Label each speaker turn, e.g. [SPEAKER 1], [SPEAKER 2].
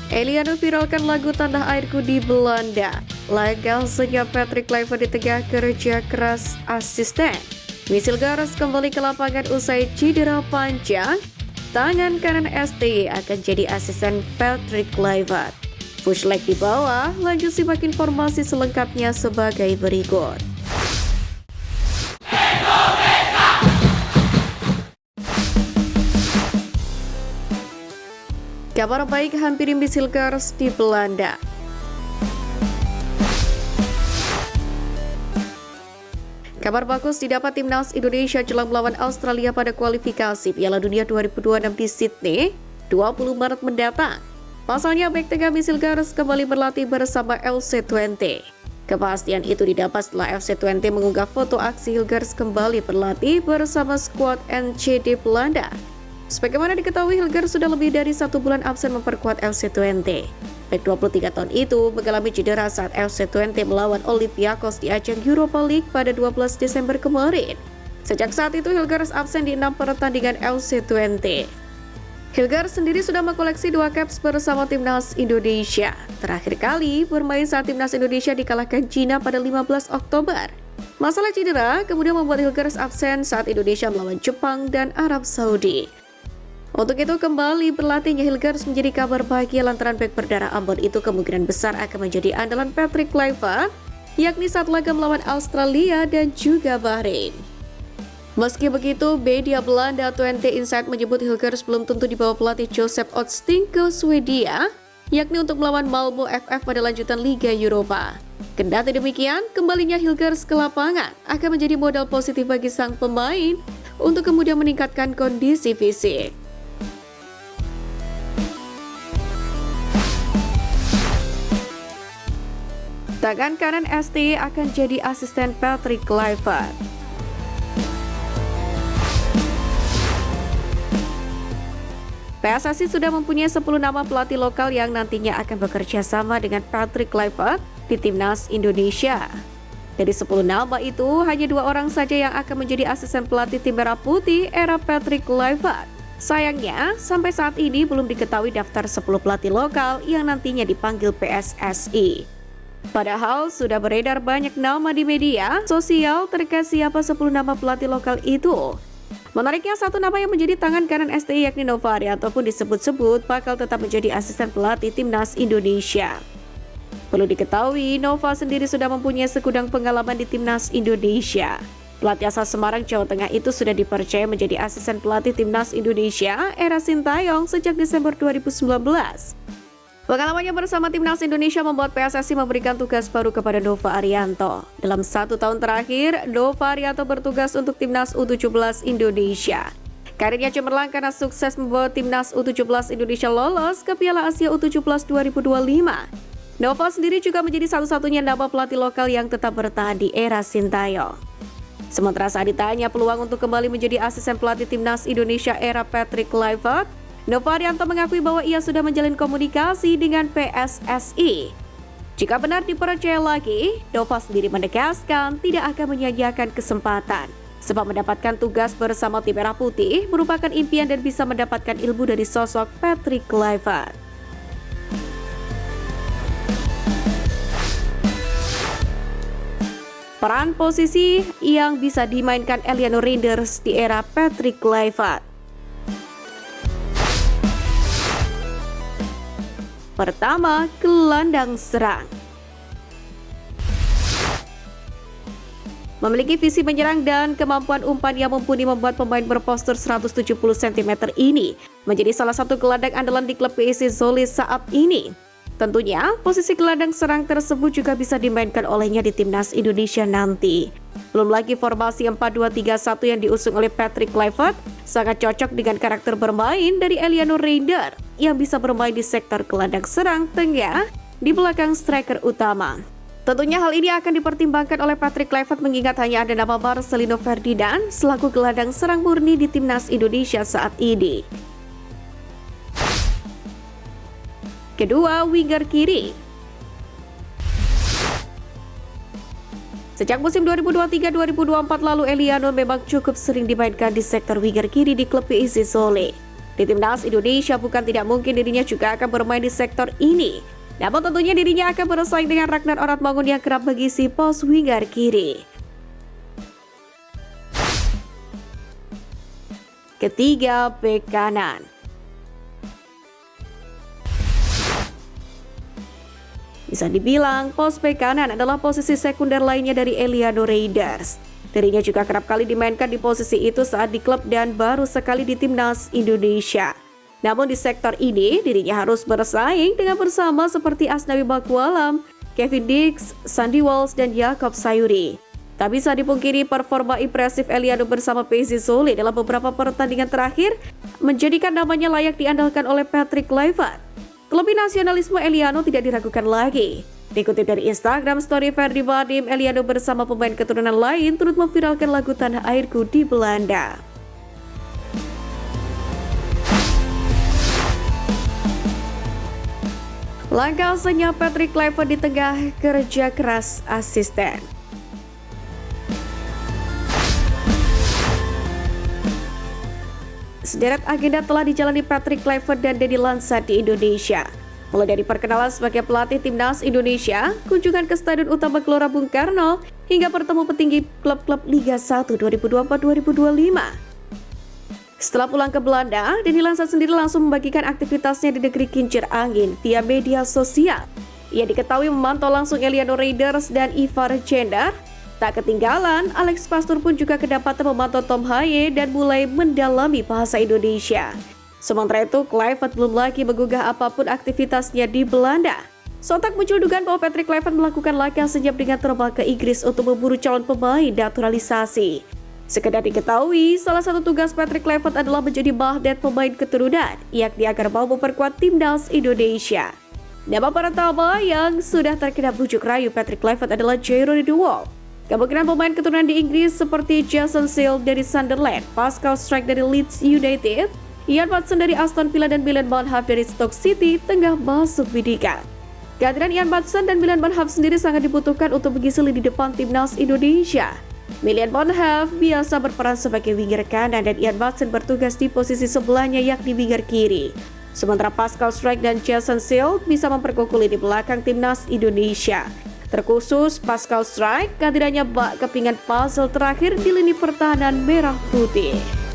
[SPEAKER 1] Eliano viralkan lagu Tanah Airku di Belanda. Laga senyap Patrick Kluivert di tengah kerja keras asisten. Misil garas kembali ke lapangan usai cedera panjang. Tangan kanan STY akan jadi asisten Patrick Kluivert. Push leg di bawah, lanjut simak informasi selengkapnya sebagai berikut. Kabar baik hampiri misil garas di Belanda. Kabar bagus didapat timnas Indonesia jelang melawan Australia pada kualifikasi Piala Dunia 2026 di Sydney 20 Maret mendatang. Pasalnya bek tengah misil garas kembali berlatih bersama LC20. Kepastian itu didapat setelah FC20 mengunggah foto aksi Hilgers kembali berlatih bersama skuad NCD Belanda. Sebagaimana diketahui, Hilgers sudah lebih dari 1 bulan absen memperkuat FC20. Bek 23 tahun itu mengalami cedera saat FC20 melawan Olympiakos di ajang Europa League pada 12 Desember kemarin. Sejak saat itu, Hilgers absen di 6 pertandingan FC20. Hilgers sendiri sudah mengkoleksi 2 caps bersama timnas Indonesia. Terakhir kali bermain saat timnas Indonesia dikalahkan Cina pada 15 Oktober. Masalah cedera kemudian membuat Hilgers absen saat Indonesia melawan Jepang dan Arab Saudi. Untuk itu kembali berlatihnya Hilgers menjadi kabar bahagia lantaran bek berdarah Ambon itu kemungkinan besar akan menjadi andalan Patrick Kluivert, yakni saat laga melawan Australia dan juga Bahrain. Meski begitu, media Belanda 20 Insight menyebut Hilgers belum tentu dibawa pelatih Joseph Oosting ke Swedia, yakni untuk melawan Malmö FF pada lanjutan Liga Eropa. Kendati demikian, kembalinya Hilgers ke lapangan akan menjadi modal positif bagi sang pemain untuk kemudian meningkatkan kondisi fisik. Tangan kanan STY akan jadi asisten Patrick Kluivert. PSSI sudah mempunyai 10 nama pelatih lokal yang nantinya akan bekerja sama dengan Patrick Kluivert di timnas Indonesia. Dari 10 nama itu, hanya 2 orang saja yang akan menjadi asisten pelatih tim Merah Putih era Patrick Kluivert. Sayangnya, sampai saat ini belum diketahui daftar 10 pelatih lokal yang nantinya dipanggil PSSI. Padahal sudah beredar banyak nama di media sosial terkait siapa 10 nama pelatih lokal itu. Menariknya, satu nama yang menjadi tangan kanan STY yakni Nova Arianto pun disebut-sebut bakal tetap menjadi asisten pelatih timnas Indonesia. Perlu diketahui, Nova sendiri sudah mempunyai segudang pengalaman di timnas Indonesia. Pelatih asal Semarang, Jawa Tengah itu sudah dipercaya menjadi asisten pelatih timnas Indonesia era Sintayong sejak Desember 2019. Pengalamannya bersama timnas Indonesia membuat PSSI memberikan tugas baru kepada Nova Arianto. Dalam 1 tahun terakhir, Nova Arianto bertugas untuk timnas U17 Indonesia. Karirnya cemerlang karena sukses membawa timnas U17 Indonesia lolos ke Piala Asia U17 2025. Nova sendiri juga menjadi satu-satunya nama pelatih lokal yang tetap bertahan di era Sintayong. Sementara saat ditanya peluang untuk kembali menjadi asisten pelatih timnas Indonesia era Patrick Kluivert, Nova Arianto mengakui bahwa ia sudah menjalin komunikasi dengan PSSI. Jika benar dipercaya lagi, Nova sendiri menegaskan tidak akan menyia-nyiakan kesempatan, sebab mendapatkan tugas bersama tim Merah Putih merupakan impian dan bisa mendapatkan ilmu dari sosok Patrick Kluivert. Peran posisi yang bisa dimainkan Eliano Reinders di era Patrick Kluivert. Pertama, gelandang serang. Memiliki visi menyerang dan kemampuan umpan yang mumpuni membuat pemain berpostur 170 cm ini menjadi salah satu gelandang andalan di klub PSIS Zwolle saat ini. Tentunya, posisi gelandang serang tersebut juga bisa dimainkan olehnya di timnas Indonesia nanti. Belum lagi formasi 4-2-3-1 yang diusung oleh Patrick Kluivert sangat cocok dengan karakter bermain dari Eliano Reinders yang bisa bermain di sektor gelandang serang tengah di belakang striker utama. Tentunya hal ini akan dipertimbangkan oleh Patrick Kluivert mengingat hanya ada nama Marcelino Ferdinand selaku gelandang serang murni di timnas Indonesia saat ini. Kedua, winger kiri. Sejak musim 2023-2024 lalu, Eliano memang cukup sering dimainkan di sektor winger kiri di klub PSIS Zwolle. Di timnas Indonesia bukan tidak mungkin dirinya juga akan bermain di sektor ini. Namun tentunya dirinya akan bersaing dengan Ragnar Oratmangun yang kerap mengisi pos winger kiri. Ketiga, bek kanan. Bisa dibilang, pos bek kanan adalah posisi sekunder lainnya dari Eliano Reinders. Dirinya juga kerap kali dimainkan di posisi itu saat di klub dan baru sekali di timnas Indonesia. Namun di sektor ini, dirinya harus bersaing dengan bersama seperti Asnawi Bakualam, Kevin Dix, Sandy Walsh, dan Yakob Sayuri. Tak bisa dipungkiri performa impresif Eliano bersama PSIS Solo dalam beberapa pertandingan terakhir menjadikan namanya layak diandalkan oleh Patrick Kluivert. Kelebih nasionalisme Eliano tidak diragukan lagi. Dikutip dari Instagram story Ferdi Vadim, Eliano bersama pemain keturunan lain turut memviralkan lagu Tanah Airku di Belanda. Langkah senyap Patrick Kluivert di tengah kerja keras asisten. Sederet agenda telah dijalani Patrick Kluivert dan Denny Lansat di Indonesia. Mulai dari perkenalan sebagai pelatih timnas Indonesia, kunjungan ke Stadion Utama Gelora Bung Karno, hingga bertemu petinggi klub-klub Liga 1 2024-2025. Setelah pulang ke Belanda, Denny Lansat sendiri langsung membagikan aktivitasnya di negeri kincir angin via media sosial. Ia diketahui memantau langsung Eliano Reinders dan Ivar Gender. Tak ketinggalan, Alex Pastur pun juga kedapatan memantau Tom Haye dan mulai mendalami bahasa Indonesia. Sementara itu, Kluivert belum lagi menggugah apapun aktivitasnya di Belanda. Sontak muncul dugaan bahwa Patrick Kluivert melakukan langkah senyap dengan terbang ke Inggris untuk memburu calon pemain naturalisasi. Sekedar diketahui, salah satu tugas Patrick Kluivert adalah menjadi magnet pemain keturunan, yakni agar mau memperkuat timnas Indonesia. Nama pertama yang sudah terkena bujuk rayu Patrick Kluivert adalah Jeremy De Wolf. Kemungkinan pemain keturunan di Inggris seperti Jason Searle dari Sunderland, Pascal Struijk dari Leeds United, Ian Maatsen dari Aston Villa, dan Milan Banhaf dari Stoke City tengah masuk bidikan. Kehadiran Ian Maatsen dan Milan Banhaf sendiri sangat dibutuhkan untuk mengisi lini depan timnas Indonesia. Milan Banhaf biasa berperan sebagai winger kanan dan Ian Maatsen bertugas di posisi sebelahnya yakni winger kiri. Sementara Pascal Struijk dan Jason Searle bisa memperkukuh lini belakang timnas Indonesia. Terkhusus Pascal Struijk, kehadirannya bak kepingan puzzle terakhir di lini pertahanan merah putih.